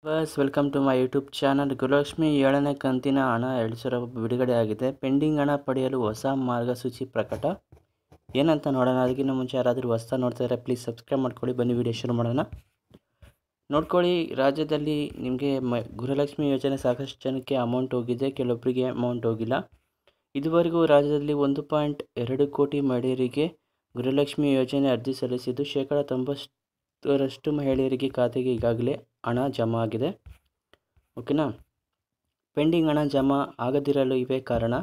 Bus welcome to my YouTube channel. Gruhalakshmi 7ನೇ ಕಂತಿನ ಹಣ 2,000 ಬಿಡುಗಡೆ ಆಗಿದೆ. ಪೆಂಡಿಂಗ್ ಹಣ ಪಡೆಯಲು ಹೊಸ ಮಾರ್ಗಸೂಚಿ ಪ್ರಕಟ. ಏನಂತ ನೋಡೋಣ. ಅದಕ್ಕಿಂತ ಮುಂಚೆ ಯಾರಾದರೂ ಹೊಸ್ತಾ ನೋಡ್ತಾ ಇದ್ದರೆ ಪ್ಲೀಸ್ ಸಬ್ಸ್ಕ್ರೈಬ್ ಮಾಡ್ಕೊಳ್ಳಿ. ಬನ್ನಿ ವಿಡಿಯೋ ಶುರು ಮಾಡೋಣ. ನೋಡ್ಕೊಳ್ಳಿ, ರಾಜ್ಯದಲ್ಲಿ ನಿಮಗೆ ಗೃಹಲಕ್ಷ್ಮಿ ಯೋಜನೆ ಸಾಕಷ್ಟು ಜನಕ್ಕೆ ಅಮೌಂಟ್ ಹೋಗಿದೆ, ಕೆಲವೊಬ್ಬರಿಗೆ ಅಮೌಂಟ್ ಹೋಗಿಲ್ಲ. ಇದುವರೆಗೂ ರಾಜ್ಯದಲ್ಲಿ 1.2 ಕೋಟಿ ಮಹಿಳೆಯರಿಗೆ ಗೃಹಲಕ್ಷ್ಮಿ ಯೋಜನೆ ಅರ್ಜಿ ಸಲ್ಲಿಸಿದ್ದು, ಶೇಕಡ 90ರಷ್ಟು ಮಹಿಳೆಯರಿಗೆ ಖಾತೆಗೆ ಈಗಾಗಲೇ ಹಣ ಜಮಾ ಆಗಿದೆ. ಓಕೆನಾ. ಪೆಂಡಿಂಗ್ ಹಣ ಜಮಾ ಆಗದಿರಲು ಇವೇ ಕಾರಣ: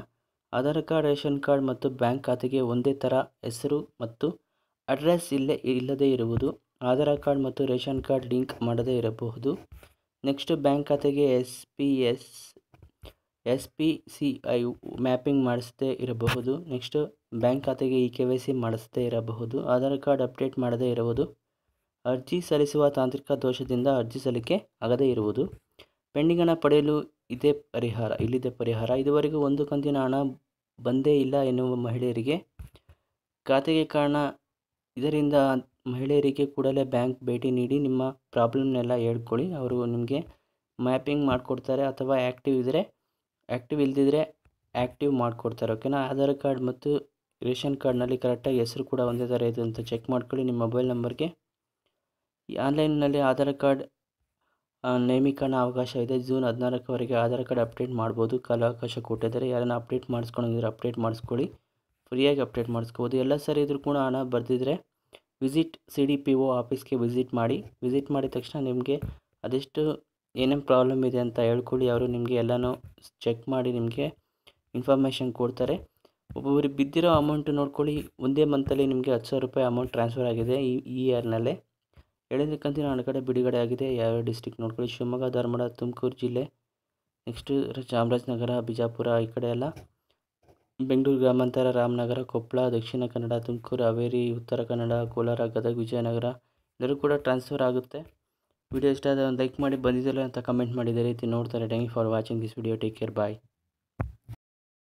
ಆಧಾರ್ ಕಾರ್ಡ್, ರೇಷನ್ ಕಾರ್ಡ್ ಮತ್ತು ಬ್ಯಾಂಕ್ ಖಾತೆಗೆ ಒಂದೇ ಥರ ಹೆಸರು ಮತ್ತು ಅಡ್ರೆಸ್ ಇಲ್ಲದೇ ಇರುವುದು. ಆಧಾರ್ ಕಾರ್ಡ್ ಮತ್ತು ರೇಷನ್ ಕಾರ್ಡ್ ಲಿಂಕ್ ಮಾಡದೇ ಇರಬಹುದು. ನೆಕ್ಸ್ಟ್, ಬ್ಯಾಂಕ್ ಖಾತೆಗೆ SPCI ಮ್ಯಾಪಿಂಗ್ ಮಾಡಿಸದೇ ಇರಬಹುದು. ನೆಕ್ಸ್ಟ್, ಬ್ಯಾಂಕ್ ಖಾತೆಗೆ KYC ಮಾಡಿಸದೇ ಇರಬಹುದು. ಆಧಾರ್ ಕಾರ್ಡ್ ಅಪ್ಡೇಟ್ ಮಾಡದೇ ಇರುವುದು. ಅರ್ಜಿ ಸಲ್ಲಿಸುವ ತಾಂತ್ರಿಕ ದೋಷದಿಂದ ಅರ್ಜಿ ಸಲ್ಲಿಕೆ ಆಗದೇ ಇರುವುದು. ಪೆಂಡಿಂಗ್ ಹಣ ಪಡೆಯಲು ಇಲ್ಲಿದೆ ಪರಿಹಾರ. ಇದುವರೆಗೂ ಒಂದು ಕಂತಿನ ಹಣ ಬಂದೇ ಇಲ್ಲ ಎನ್ನುವ ಮಹಿಳೆಯರಿಗೆ ಖಾತೆಗೆ ಕಾರಣ. ಇದರಿಂದ ಮಹಿಳೆಯರಿಗೆ ಕೂಡಲೇ ಬ್ಯಾಂಕ್ ಭೇಟಿ ನೀಡಿ ನಿಮ್ಮ ಪ್ರಾಬ್ಲಮ್ನೆಲ್ಲ ಹೇಳ್ಕೊಳ್ಳಿ. ಅವರು ನಿಮಗೆ ಮ್ಯಾಪಿಂಗ್ ಮಾಡಿಕೊಡ್ತಾರೆ, ಅಥವಾ ಆ್ಯಕ್ಟಿವ್ ಇಲ್ಲದಿದ್ದರೆ ಆ್ಯಕ್ಟಿವ್ ಮಾಡಿಕೊಡ್ತಾರೆ. ಓಕೆನಾ. ಆಧಾರ್ ಕಾರ್ಡ್ ಮತ್ತು ರೇಷನ್ ಕಾರ್ಡ್ನಲ್ಲಿ ಕರೆಕ್ಟಾಗಿ ಹೆಸರು ಕೂಡ ಒಂದೇ ಥರ ಇದೆ ಅಂತ ಚೆಕ್ ಮಾಡ್ಕೊಳ್ಳಿ. ನಿಮ್ಮ ಮೊಬೈಲ್ ನಂಬರ್ಗೆ ಆನ್ಲೈನ್ನಲ್ಲಿ ಆಧಾರ್ ಕಾರ್ಡ್ ನೇಮೀಕರಣ ಅವಕಾಶ ಇದೆ. ಜೂನ್ 14ವರೆಗೆ ಆಧಾರ್ ಕಾರ್ಡ್ ಅಪ್ಡೇಟ್ ಮಾಡ್ಬೋದು. ಕಾಲಾವಕಾಶ ಕೊಟ್ಟಿದ್ದಾರೆ. ಯಾರನ್ನ ಅಪ್ಡೇಟ್ ಮಾಡಿಸ್ಕೊಂಡಿದ್ರೆ ಅಪ್ಡೇಟ್ ಮಾಡಿಸ್ಕೊಳ್ಳಿ. ಫ್ರೀಯಾಗಿ ಅಪ್ಡೇಟ್ ಮಾಡಿಸ್ಕೋಬೋದು. ಎಲ್ಲ ಸರಿ ಇದ್ರೂ ಕೂಡ ಹಣ ಬರ್ದಿದ್ರೆ ವಿಸಿಟ್ CDPO ಆಫೀಸ್ಗೆ ವಿಸಿಟ್ ಮಾಡಿದ ತಕ್ಷಣ ನಿಮಗೆ ಅದೆಷ್ಟು ಏನೇನು ಪ್ರಾಬ್ಲಮ್ ಇದೆ ಅಂತ ಹೇಳ್ಕೊಳ್ಳಿ. ಅವರು ನಿಮಗೆ ಎಲ್ಲನೂ ಚೆಕ್ ಮಾಡಿ ನಿಮಗೆ ಇನ್ಫಾರ್ಮೇಷನ್ ಕೊಡ್ತಾರೆ. ಒಬ್ಬೊಬ್ಬರಿಗೆ ಬಿದ್ದಿರೋ ಅಮೌಂಟು ನೋಡ್ಕೊಳ್ಳಿ. ಒಂದೇ ಮಂತಲ್ಲಿ ನಿಮಗೆ 10,000 ರೂಪಾಯಿ ಅಮೌಂಟ್ ಟ್ರಾನ್ಸ್ಫರ್ ಆಗಿದೆ ಈ ಇಯರ್ನಲ್ಲೇ. 7ನೇ ಕಂತಿನ ಹಣ ಕಡೆ ಬಿಡುಗಡೆ ಆಗಿದೆ. ಯಾವ ಡಿಸ್ಟ್ರಿಕ್ಟ್ ನೋಡ್ಕೊಳ್ಳಿ: ಶಿವಮೊಗ್ಗ, ಧಾರವಾಡ, ತುಮಕೂರು ಜಿಲ್ಲೆ, ನೆಕ್ಸ್ಟು ಚಾಮರಾಜನಗರ, ಬಿಜಾಪುರ, ಈ ಕಡೆ ಎಲ್ಲ, ಬೆಂಗಳೂರು ಗ್ರಾಮಾಂತರ, ರಾಮನಗರ, ಕೊಪ್ಪಳ, ದಕ್ಷಿಣ ಕನ್ನಡ, ತುಮಕೂರು, ಹಾವೇರಿ, ಉತ್ತರ ಕನ್ನಡ, ಕೋಲಾರ, ಗದಗ, ವಿಜಯನಗರ ಎಲ್ಲರೂ ಕೂಡ ಟ್ರಾನ್ಸ್ಫರ್ ಆಗುತ್ತೆ. ವಿಡಿಯೋ ಇಷ್ಟ ಆದರೆ ಒಂದು ಲೈಕ್ ಮಾಡಿ, ಬಂದಿದ್ದಿಲ್ಲ ಅಂತ ಕಮೆಂಟ್ ಮಾಡಿ. ಇದೇ ರೀತಿ ನೋಡ್ತಾರೆ. Thank you for watching this video. Take care. Bye.